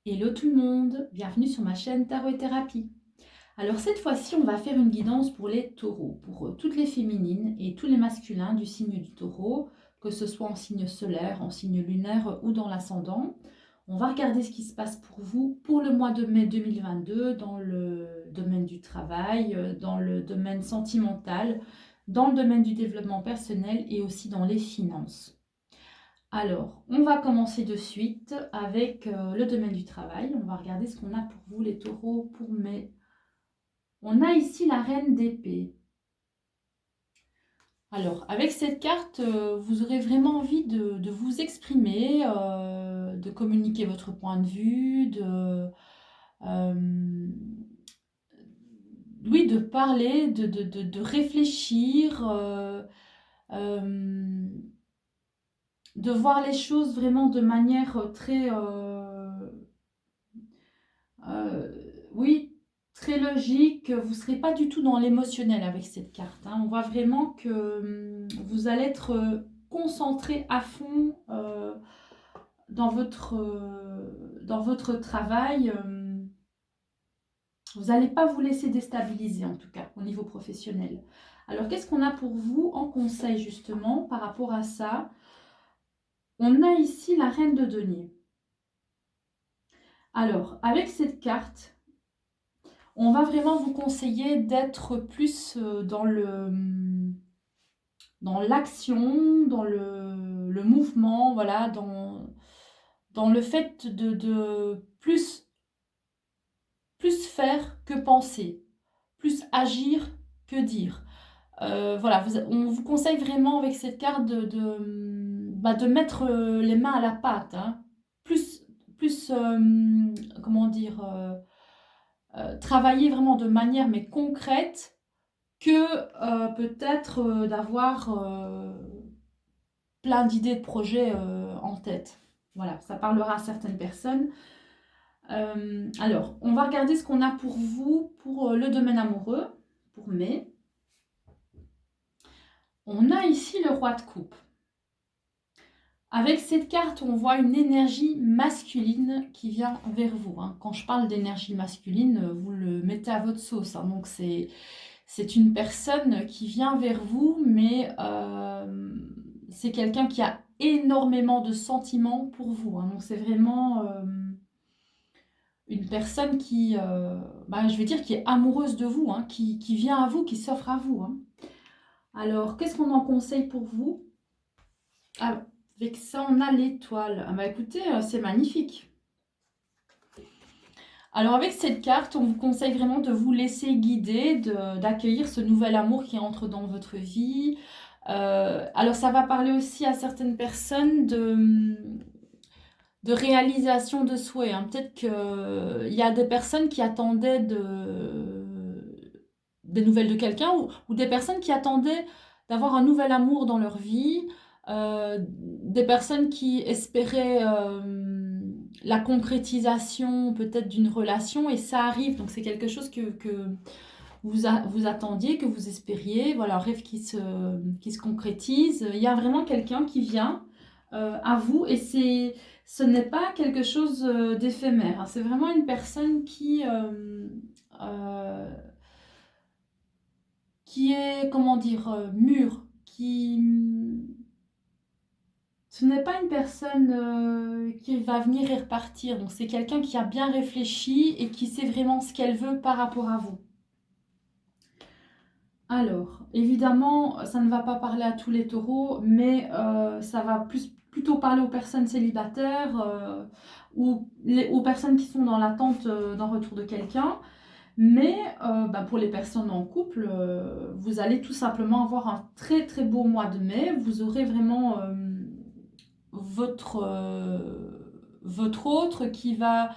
Hello tout le monde, bienvenue sur ma chaîne Tarot et Thérapie. Alors cette fois-ci, on va faire une guidance pour les taureaux, pour toutes les féminines et tous les masculins du signe du taureau, que ce soit en signe solaire, en signe lunaire ou dans l'ascendant. On va regarder ce qui se passe pour vous pour le mois de mai 2022 dans le domaine du travail, dans le domaine sentimental, dans le domaine du développement personnel et aussi dans les finances. Alors, on va commencer de suite avec le domaine du travail. On va regarder ce qu'on a pour vous, les taureaux, pour mai. On a ici la reine d'épée. Alors, avec cette carte, vous aurez vraiment envie de vous exprimer, de communiquer votre point de vue, euh, oui, de parler, de réfléchir, euh, de voir les choses vraiment de manière très... Euh, oui, très logique. Vous ne serez pas du tout dans l'émotionnel avec cette carte, hein. On voit vraiment que vous allez être concentré à fond dans votre travail. Vous n'allez pas vous laisser déstabiliser, en tout cas, au niveau professionnel. Alors, qu'est-ce qu'on a pour vous en conseil, justement, par rapport à ça? On a ici la reine de denier. Alors, avec cette carte, on va vraiment vous conseiller d'être plus dans l'action, dans le mouvement, voilà, dans le fait de plus faire que penser, plus agir que dire. Voilà, on vous conseille vraiment avec cette carte de mettre les mains à la pâte, hein. Plus, comment dire, travailler vraiment de manière mais concrète que peut-être d'avoir plein d'idées de projets en tête. Voilà, ça parlera à certaines personnes. Alors, on va regarder ce qu'on a pour vous pour le domaine amoureux, pour mai. On a ici le roi de coupe. Avec cette carte, on voit une énergie masculine qui vient vers vous, hein. Quand je parle d'énergie masculine, vous le mettez à votre sauce, hein. Donc, c'est une personne qui vient vers vous, mais c'est quelqu'un qui a énormément de sentiments pour vous, hein. Donc c'est vraiment une personne qui, je vais dire, qui est amoureuse de vous, hein, qui vient à vous, qui s'offre à vous, hein. Alors, qu'est-ce qu'on en conseille pour vous? Ah, avec ça, on a l'étoile. Ah bah écoutez, c'est magnifique. Alors avec cette carte, on vous conseille vraiment de vous laisser guider, d'accueillir ce nouvel amour qui entre dans votre vie. Alors ça va parler aussi à certaines personnes de réalisation de souhaits, hein. Peut-être qu'il y a des personnes qui attendaient des nouvelles de quelqu'un ou des personnes qui attendaient d'avoir un nouvel amour dans leur vie, des personnes qui espéraient la concrétisation peut-être d'une relation et ça arrive, donc c'est quelque chose que vous attendiez, que vous espériez, voilà, un rêve qui se concrétise. Il y a vraiment quelqu'un qui vient à vous et ce n'est pas quelque chose d'éphémère, hein. C'est vraiment une personne euh, qui est, comment dire, mûre, ce n'est pas une personne qui va venir et repartir. Donc c'est quelqu'un qui a bien réfléchi et qui sait vraiment ce qu'elle veut par rapport à vous. Alors, évidemment, ça ne va pas parler à tous les taureaux, mais ça va plutôt parler aux personnes célibataires ou aux personnes qui sont dans l'attente d'un retour de quelqu'un. Mais pour les personnes en couple, vous allez tout simplement avoir un très très beau mois de mai. Vous aurez vraiment votre, votre autre qui va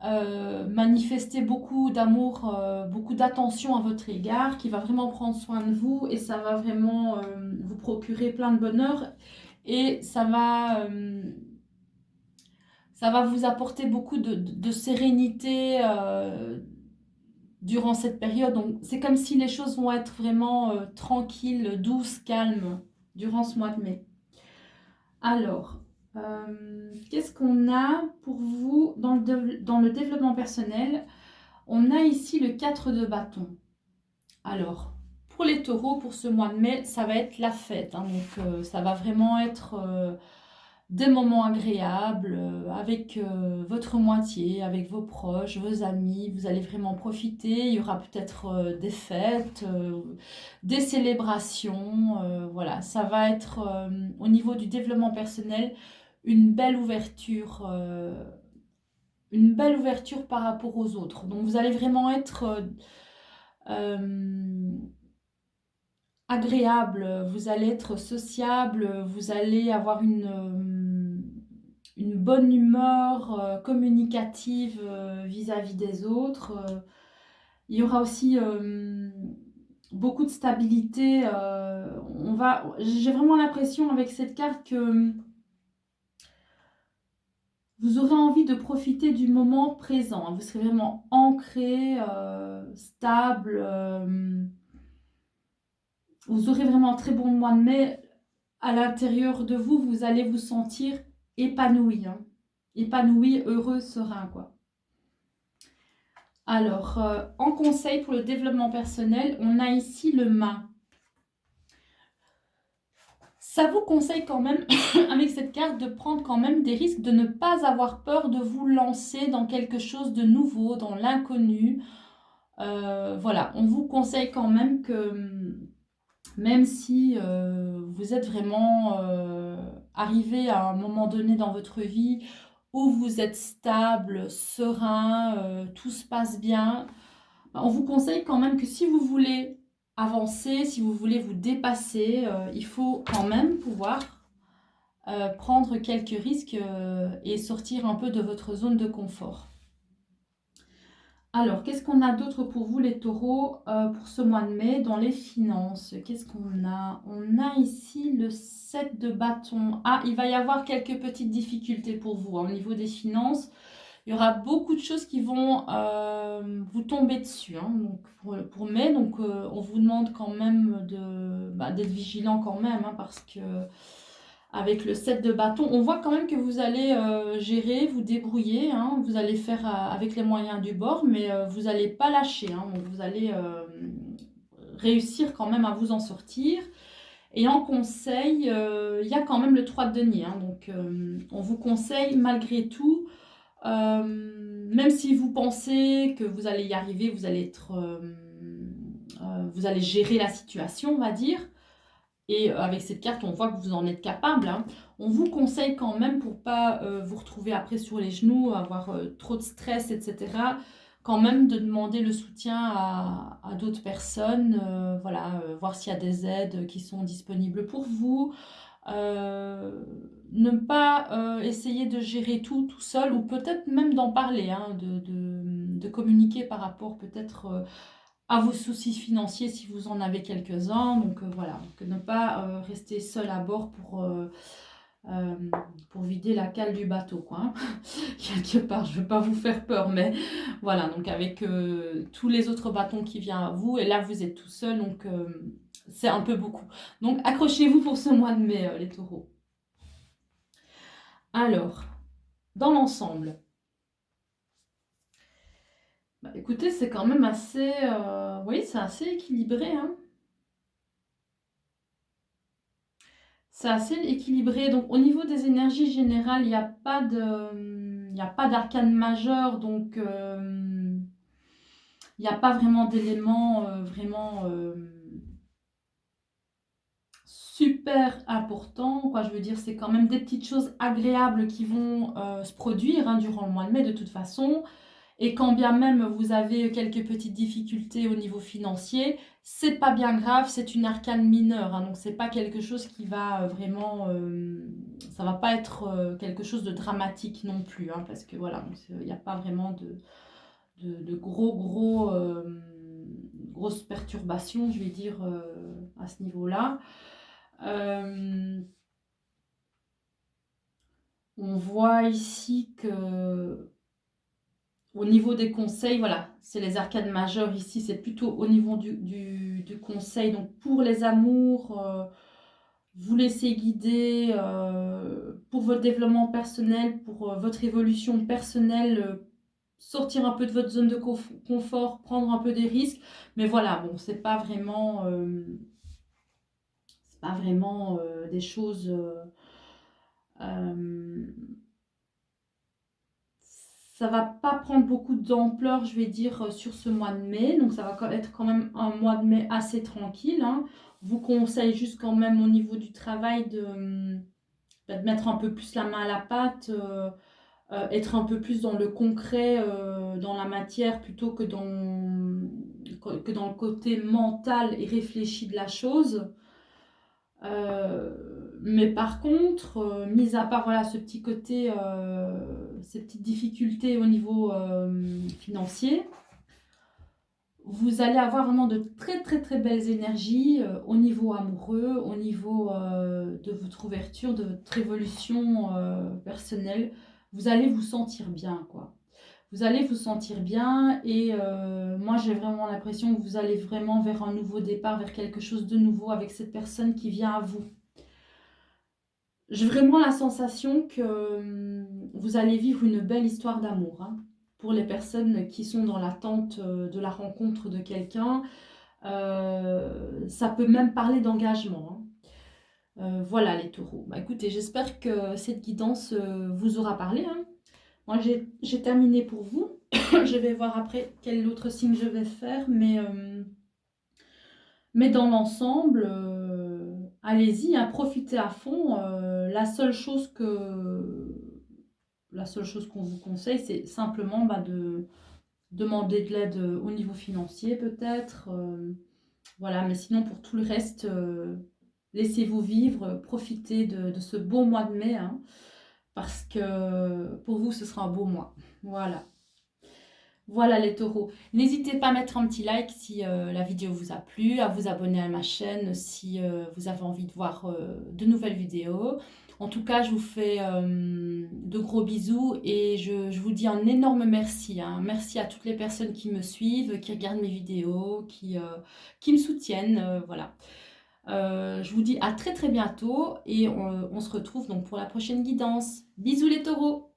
manifester beaucoup d'amour, beaucoup d'attention à votre égard, qui va vraiment prendre soin de vous et ça va vraiment vous procurer plein de bonheur et ça va vous apporter beaucoup de sérénité durant cette période. Donc c'est comme si les choses vont être vraiment tranquilles, douces, calmes durant ce mois de mai. Alors, Qu'est-ce qu'on a pour vous dans le développement personnel? On a ici le 4 de bâton. Alors, pour les taureaux, pour ce mois de mai, ça va être la fête, hein. Donc, ça va vraiment être des moments agréables avec votre moitié, avec vos proches, vos amis. Vous allez vraiment profiter. Il y aura peut-être des fêtes, des célébrations. Voilà, ça va être au niveau du développement personnel une belle ouverture. Une belle ouverture par rapport aux autres. Donc vous allez vraiment être euh, agréable, vous allez être sociable, vous allez avoir une bonne humeur communicative vis-à-vis des autres. Il y aura aussi beaucoup de stabilité. J'ai vraiment l'impression avec cette carte que vous aurez envie de profiter du moment présent. Vous serez vraiment ancré, stable. Vous aurez vraiment un très bon mois de mai. À l'intérieur de vous, vous allez vous sentir épanoui, hein. Épanoui, heureux, serein, quoi. Alors, en conseil pour le développement personnel, on a ici le mât. Ça vous conseille quand même, avec cette carte, de prendre quand même des risques, de ne pas avoir peur de vous lancer dans quelque chose de nouveau, dans l'inconnu. Voilà, on vous conseille quand même que, même si vous êtes vraiment arrivé à un moment donné dans votre vie où vous êtes stable, serein, tout se passe bien, on vous conseille quand même que si vous voulez avancer, si vous voulez vous dépasser, il faut quand même pouvoir prendre quelques risques et sortir un peu de votre zone de confort. Alors, qu'est-ce qu'on a d'autre pour vous les taureaux pour ce mois de mai dans les finances? Qu'est-ce qu'on a? On a ici le 7 de bâton. Ah, il va y avoir quelques petites difficultés pour vous, hein, au niveau des finances. Il y aura beaucoup de choses qui vont vous tomber dessus, hein, donc pour mai. Donc, on vous demande quand même d'être vigilant quand même, hein, parce que avec le 7 de bâton, on voit quand même que vous allez gérer, vous débrouiller, hein, vous allez faire avec les moyens du bord, mais vous n'allez pas lâcher, hein, donc vous allez réussir quand même à vous en sortir. Et en conseil, il y a quand même le 3 de denier, hein, donc on vous conseille malgré tout, même si vous pensez que vous allez y arriver, vous allez gérer la situation, on va dire. Et avec cette carte, on voit que vous en êtes capable, hein. On vous conseille quand même, pour pas vous retrouver après sur les genoux, avoir trop de stress, etc., quand même de demander le soutien à d'autres personnes. Voilà, voir s'il y a des aides qui sont disponibles pour vous. Ne pas essayer de gérer tout seul, ou peut-être même d'en parler, hein, de communiquer par rapport peut-être à vos soucis financiers si vous en avez quelques-uns. Donc voilà, donc ne pas rester seul à bord euh, pour vider la cale du bateau, quoi, hein. Quelque part, je ne veux pas vous faire peur, mais voilà, donc avec tous les autres bâtons qui viennent à vous, et là vous êtes tout seul, donc c'est un peu beaucoup. Donc accrochez-vous pour ce mois de mai, les taureaux. Alors, dans l'ensemble, bah, écoutez, c'est quand même assez, oui, c'est assez équilibré, hein. C'est assez équilibré. Donc, au niveau des énergies générales, il n'y a pas d'arcane majeur. Donc, il n'y a pas vraiment d'éléments vraiment super importants. Quoi, je veux dire, c'est quand même des petites choses agréables qui vont se produire, hein, durant le mois de mai de toute façon. Et quand bien même vous avez quelques petites difficultés au niveau financier, c'est pas bien grave, c'est une arcane mineure, hein, donc c'est pas quelque chose qui va vraiment, ça va pas être quelque chose de dramatique non plus, hein, parce que voilà, il n'y a pas vraiment de grosses perturbations, je vais dire, à ce niveau-là. On voit ici que au niveau des conseils, voilà, c'est les arcades majeures ici, c'est plutôt au niveau du conseil. Donc pour les amours, vous laisser guider pour votre développement personnel, pour votre évolution personnelle, sortir un peu de votre zone de confort, prendre un peu des risques. Mais voilà, bon, c'est pas vraiment des choses... euh, ça va pas prendre beaucoup d'ampleur, je vais dire, sur ce mois de mai. Donc, ça va être quand même un mois de mai assez tranquille, hein. Je vous conseille juste quand même au niveau du travail de mettre un peu plus la main à la pâte, être un peu plus dans le concret, dans la matière, plutôt que dans le côté mental et réfléchi de la chose. Mais par contre, mis à part voilà, ce petit côté, ces petites difficultés au niveau financier, vous allez avoir vraiment de très très très belles énergies au niveau amoureux, au niveau de votre ouverture, de votre évolution personnelle. Vous allez vous sentir bien, quoi. Vous allez vous sentir bien et moi j'ai vraiment l'impression que vous allez vraiment vers un nouveau départ, vers quelque chose de nouveau avec cette personne qui vient à vous. J'ai vraiment la sensation que vous allez vivre une belle histoire d'amour, hein. Pour les personnes qui sont dans l'attente de la rencontre de quelqu'un, ça peut même parler d'engagement, hein. Voilà les taureaux. Bah, écoutez, j'espère que cette guidance vous aura parlé, hein. Moi, j'ai terminé pour vous. Je vais voir après quel autre signe je vais faire, mais dans l'ensemble, allez-y, hein, profitez à fond. La seule chose qu'on vous conseille, c'est simplement de demander de l'aide au niveau financier peut-être. Voilà, mais sinon pour tout le reste, laissez-vous vivre, profitez de ce beau mois de mai, hein, parce que pour vous, ce sera un beau mois. Voilà. Voilà les taureaux. N'hésitez pas à mettre un petit like si la vidéo vous a plu, à vous abonner à ma chaîne si vous avez envie de voir de nouvelles vidéos. En tout cas, je vous fais de gros bisous et je vous dis un énorme merci, hein. Merci à toutes les personnes qui me suivent, qui regardent mes vidéos, qui me soutiennent. Voilà. Je vous dis à très très bientôt et on se retrouve donc pour la prochaine guidance. Bisous les taureaux!